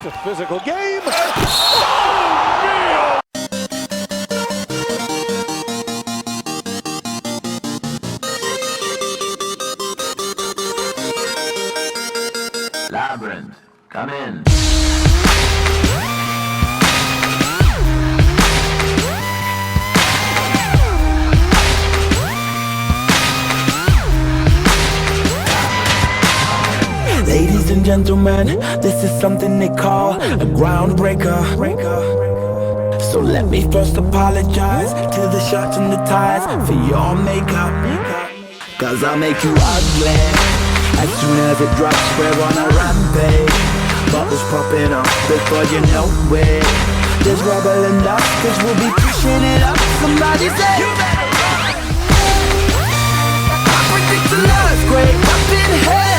It's a physical game. Labyrinth, come in. Ladies and gentlemen, this is something they call a groundbreaker. So let me first apologize to the shirts and the ties for your makeup. Cause I'll make you ugly as soon as it drops. We're on a rampage, bubbles popping up before you know it. There's rubble and dust, cause we'll be pushing it up. Somebody say you better run. I predict an earthquake up in hell.